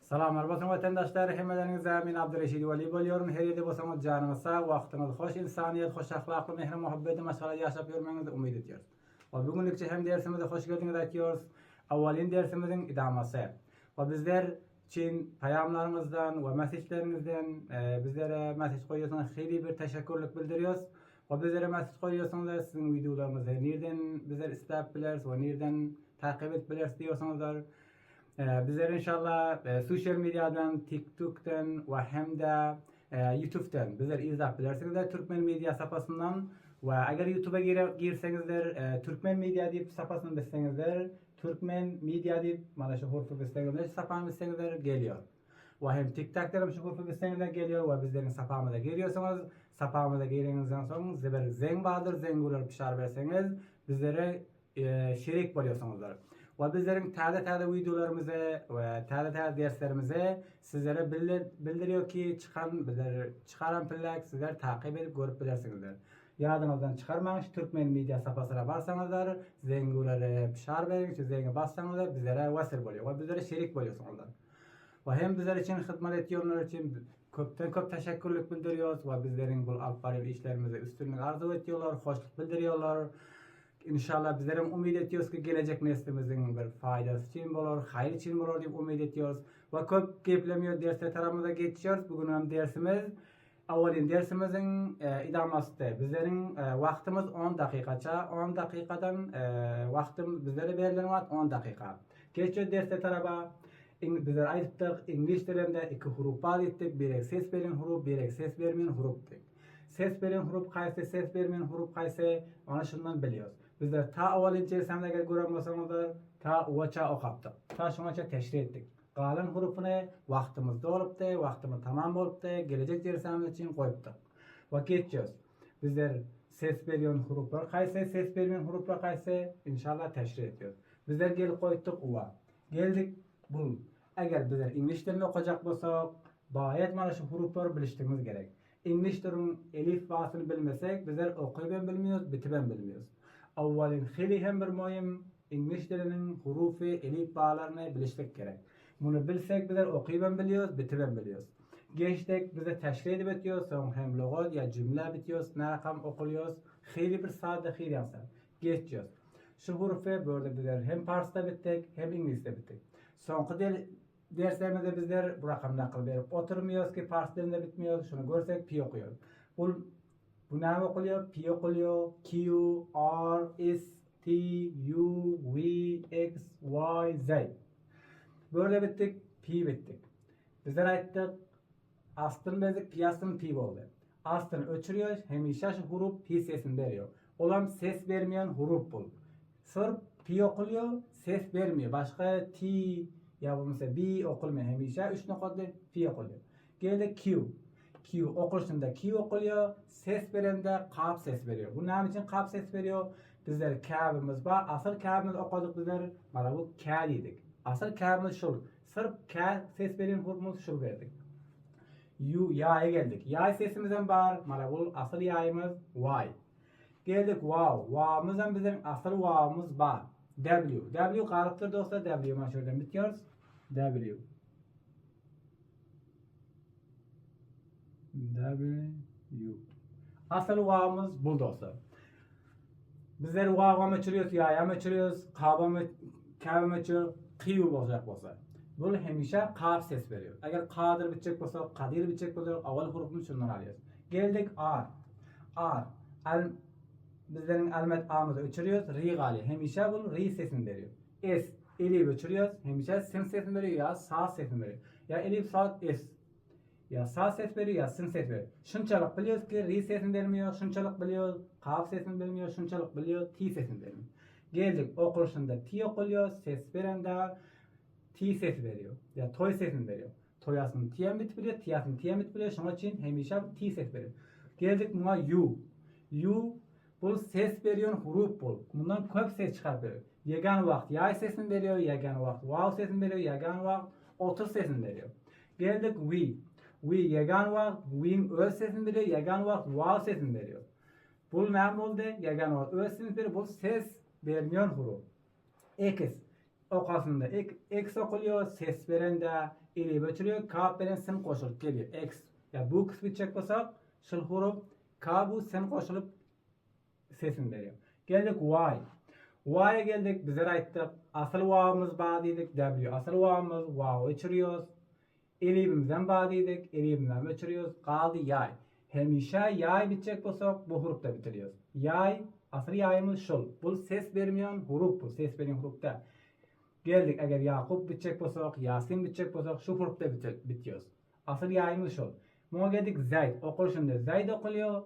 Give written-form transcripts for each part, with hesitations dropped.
Salamlar basın vatandaşlar, hemmelerinize min Abdülreşid Veli boluyorum. Her yerde bolsanız canınızsa, vaktiniz hoş, insaniyet, hoş ahlaklı, mehri, muhabbeti, maşallah yaşap yürümenizi umid ediyoruz. Ve bugünlükçe hem dersimize hoş geldiniz diyoruz. Awalin dersimizin idaması. Ve bizler için payamlarımızdan ve mesajlarınızdan bizlere mesaj koyuyorsanız hayli bir teşekkürlük bildiriyoruz. Ve bizlere mesaj koyuyorsanız da sizin videolarımızı nereden bizler isteyip biliriz ve nereden takip edip biliriz diyorsanız da bizler inşallah sosyal medyadan, TikTok'tan ve hem de YouTube'dan bizler izlep bilersiniz de Türkmen Medya sapasından ve eğer YouTube'a girsenizler Türkmen Medya deyip sapasını bilsenizler Türkmen Medya deyip mana şu hurfu bilsenizler sapağını bilsenizler geliyor. Ve hem TikTok'tan şu hurfu bilsenizler geliyor ve bizlerin sapağımıza geliyorsanız sapağımıza geldiğinizden sonra zibir zeng bağdır zengular pişar verseniz bizlere şerik oluyorsunuzlar. Ve bizlerin taze videolarımızı ve taze derslerimizi sizlere bildiriyor ki çıkaran pillak sizler takip edip görüp bilirsinizler. Yadınızdan çıkarmayın, Türkmen Medya sapasına barsanızlar, zenguları pişar verin, zenge bassanızlar bizlere vasır buluyor ve bizlere şerik buluyorsunuzlar. Ve hem bizler için hizmet ediyorlar için köp teşekkürlük bildiriyoruz ve bizlerin bu alp işlerimize üstünlük arzu ediyorlar, hoşluk bildiriyorlar. İnşallah bizlerim umid ediyoruz ki gelecek neslimizin bir faydası için olur, hayır için olur diye umid ediyoruz. Ve köp geplemiyor dersler tarafımıza geçiyoruz. Bugün hem dersimiz, awalin dersimizin idamasıdır. Bizlerin vaktimiz 10 dakikaça, 10 dakikadan vaktim bizlere verilen vakt 10 dakika. Geçiyor dersler tarafa. Bizler ayıttık, İngiliz dilinde iki hurup ettik. Birek ses veren hurup, birek ses vermeyen hurup dedik. Ses veren hurup kayse, ses vermeyen hurup kayse, onu şundan biliyoruz. Bizler ta awalin dersimde eğer göremiyorsanızlar, ta uvaça okaptık. Ta şunaça teşrih ettik. Kalan hurufunu vaktimizde olup da, vaktimiz tamam olup da, gelecek dersimiz için koyuptuk. Ve geçiyoruz. Bizler ses veren huruplar kayse, ses vermeyen huruplar kayse, inşallah teşrih ediyoruz. Bizler gelip koyduk uva. Geldik. Bu eğer bizler İngiliz dilini okuyacak olsak, bayat mana şu hurufları biliştirmemiz gerek. İngiliz dilinin elif basını bilmesek, bizler okuyup bilmiyoruz, bitip bilmiyoruz. Awalin hili hem bir mühim İngiliz dilinin hurufu, elif bağlarını biliştirmek gerek. Bunu bilsek bizler okuyup biliyoruz, bitip biliyoruz. Geçtik bize teşrih edip bitiyoruz, sonra hem logat ya cümle bitiyoruz, ne rakam okuluyoruz. Hili bir sade hili yansın. Geçiyoruz. Şu hurufu böyle bizler hem Fars'ta bittik, hem İngiliz'de bittik. Sonki derslerimizde bizler bu rakamını akıl verip oturmuyoruz ki Fars dilinde bitmiyor. Şunu görsek pi okuyoruz. Bu ne okuluyor? Pi okuluyor. Q, R, S, T, U, V, X, Y, Z. Böyle bittik. Pi bittik. Bizler ayttık. Astın bezik piyasın pi oldu. Astın öçürüyor. Hemişe şu hurup pi sesini veriyor. Olan ses vermeyen hurup bul. Sırf pi okuluyor. Ses vermiyor. Başka T ya bu mesela B okulmuyor hemişe 3 noktada pi okuluyor. Geldi Q. Q okuluşunda Q okuluyor. Ses verende kaf ses veriyor. Bu ne için kaf ses veriyor? Bizler kâbimiz var. Asıl kâbimiz okuduk bizler. Bana bu K dedik. Asıl kâbimiz şu. Sırf K ses veren hurufumuz şu verdik. U ya'ya geldik. Ya sesimizden var. Bana bu asıl ya'yımız Y. Geldik wow. Wow'muzdan bizim asıl wow'muz var. W. W kalıptır dostlar. W maşurdan bitiyoruz. W. Asıl wow'muz bu dostlar. Bizler wow'a meçiriyoruz, ya'ya meçiriyoruz, kâb'a meçiriyoruz, Q olacak olsa. Bu hemişe kaf ses veriyor. Eğer kadir bitecek olsa, kadir bitecek olsa, avval hurufunu şundan alıyoruz. Geldik R. R. Bizlerin almet A'mızı uçuruyoruz. Ri gali. Hemişe bu ri sesini veriyor. S. Elif uçuruyoruz. Hemişe sin sesini veriyor ya sağ sesini veriyor. Ya elif sağ S. Ya sağ ses veriyor ya sin ses veriyor. Şunçalık biliyoruz ki ri sesini vermiyor. Şunçalık biliyoruz. Kaf sesini vermiyor. Şunçalık biliyor. T sesini vermiyor. Geldik okuluşunda T okuluyor. Ses verende T ses veriyor. Ya toy sesini veriyor. Toyasını T'ye bitbiliyor. T'yasını T'ye bitbiliyor. Şunun için hemişe T ses veriyor. Geldik buna U. U bu ses veriyor huruf bul. Bundan köp ses çıkartıyor. Yegan vakt yay sesini veriyor, yegan vakt wow sesini veriyor, yegan vakt otur sesini veriyor. Geldik we. We yegan vakt we'in öz sesini veriyor, yegan vakt wow sesini veriyor. Bu ne oldu? Yegan vakt öz sesini veriyor. Bu ses vermiyor huruf. X. Okasında X okuluyor, ses verende elif öçürüyor. K bilen sin koşulup geliyor. X. Ya bu kısmı çek basak şıl hurup K bu sin koşulup sesini veriyor. Geldik Y. Y'ye geldik. Bizler ayttık. Asıl Y'ımız bağlıydık. W. Asıl Y'ımız Y öçürüyoruz. Elifimizden bağlıydık. Elifimizden öçürüyoruz. Kaldı yay. Hemişe yay bitecek basak bu hurufta bitiriyoruz. Yay. Asıl yayımız şul. Bu ses vermeyen huruf bu. Ses veren hurufta. Geldik eğer Yakup bitecek basak, Yasin bitecek basak şu hurufta bitiyoruz. Asıl yayımız şul. Buna geldik Zayd. Okuluşunda Zayd okuluyor.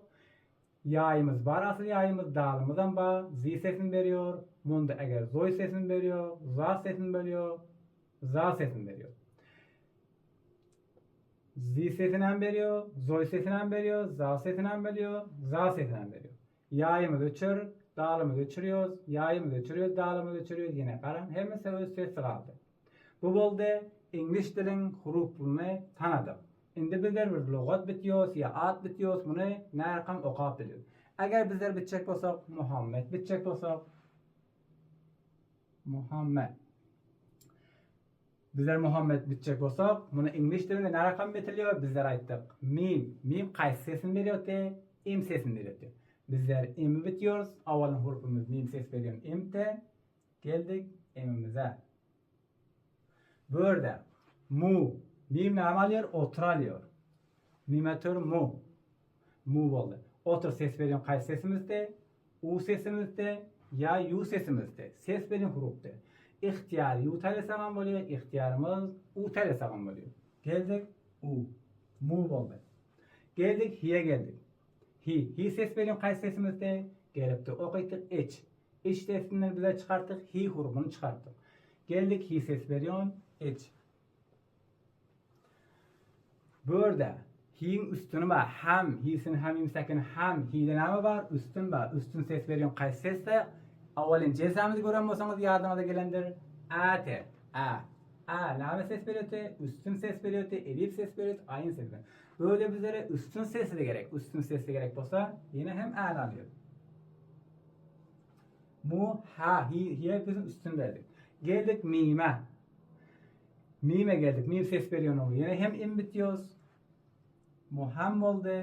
Yayımız var. Asıl yayımız dalımızdan var. Z sesini veriyor. Bunda eğer zoy sesini veriyor. Za sesini veriyor. Za sesini veriyor. Z sesinden veriyor. Zoy sesinden veriyor. Za sesinden veriyor. Za sesinden veriyor. Yayımız uçur. Dalımızı uçuruyoruz. Yayımızı uçuruyoruz. Dalımızı uçuruyoruz. Yine karan. Hemisi öz sesi kaldı. Bu bolda İngiliz dilin hurufunu tanıdık. Şimdi bizler bir logat bitiyoruz ya ad bitiyoruz. Bunu ne rakam okuyup biliyoruz. Eğer bizler bitecek olsak Muhammed bitecek olsak Muhammed. Bizler Muhammed bitecek olsak bunu İngiliz dilinde ne rakam bitiliyor? Bizler ayttık. Mim. Mim qaysı sesini veriyor de? İm sesini veriyor de. Bizler im bitiyoruz. Avalın hurufumuz mim ses veriyor. İm'te geldik imimize. Burada mu. Mim ne alıyor? Otur alıyor. Mimetör mu. Mu oldu. Otur ses veriyor. Qaysı sesimizde? U sesimizde ya yu sesimizde. Ses veriyor hurufta. İhtiyar yu talesagan oluyor. İhtiyarımız u talesagan oluyor. Geldik u. Mu oldu. Geldik hi'ye geldik. Hi ses veriyor qaysı sesimizde? Gelipti okuytuk iç. İç sesinden bize çıkarttık. Hi hurufunu çıkarttık. Geldik hi ses veriyor. İç. Burada hi'nin üstünü var. Ham. Hi'sin ham imsakin ham. Hi'de ne var? Üstün var. Üstün ses veriyor qaysı sesde? Avalin cezamızı gören olsanız yardıma gelendir. Ate. Lame ses veriyor. Üstün ses veriyor. Elif ses veriyor. Ayın ses veriyor. Böyle bizlere üstün sesi de gerek. Üstün sesi de gerek olsa yine hem alıyor. Mu, ha, hi'ye bizim üstün verdik. Geldik mime. Mime geldik. Mim ses veriyor onu. Yine hem im bitiyoruz. Muham oldu.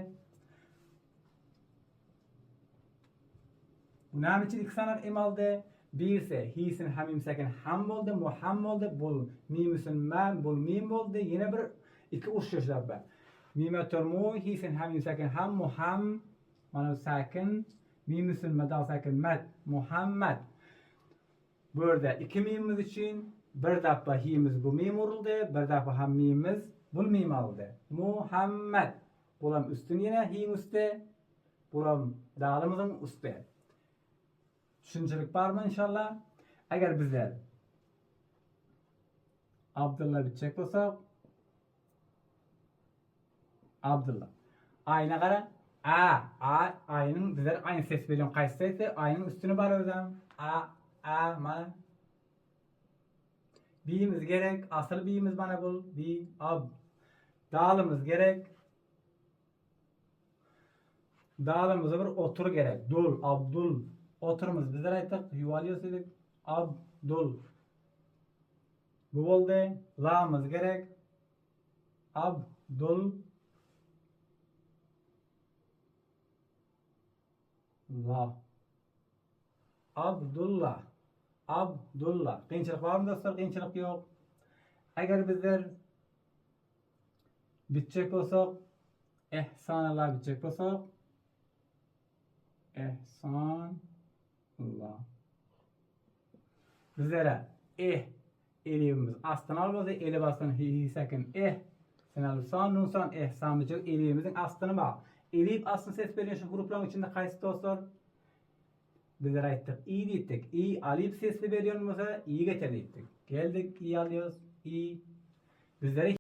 Bunun için iki sanar im aldı. Bir ise hi'sin ham imsakin ham oldu. Muham oldu. Bul mimisin man. Bul mim oldu. Yine bir iki uçuşlar var. Mimetör mu, hi'sin ham imsakin ham, muham, manav sakin, mimisin medal sakin met, Muhammed. Burada iki mimimiz için bir defa hi'miz bu mim vuruldu, bir defa ham mimimiz bu mim aldı. Muhammed. Bulam üstün yine hi'nin üstü, bulam dağılımızın üstü. Düşüncelik var mı inşallah? Eğer bizler Abdullah bitecek olsak Abdullah. Ayna qara. Ayının bizler aynı ses veriyor. Qaysı sesi? Ayının üstünü var özüm. Ma. Biyimiz gerek. Asıl biyimiz bana bul. Bi, ab. Dağılımız gerek. Dağılımıza bir otur gerek. Dul, abdul. Oturumuz bizler ayttık. Yuvalıyoruz dedik. Abdul. Bu oldu. La'mız gerek. Abdul. La. Abdullah. Abdullah. Qiyinchilik var mı dostlar? Qiyinchilik yok. Eğer bizler bitecek olsak, ehsanallah bitecek olsak, ehsanallah. Bizlere elifimiz astan almadı. Elif astan hi sakin sen nun son ehsan bitecek. Elifimizin astını bak. Elif aslı ses veriyor şu hurufların içinde qaysı dostlar? Bizler ayttık. İyi deyittik. İyi alif sesli veriyor mesela iyi getir deyittik. Geldik iyi alıyoruz. İyi. Bizlere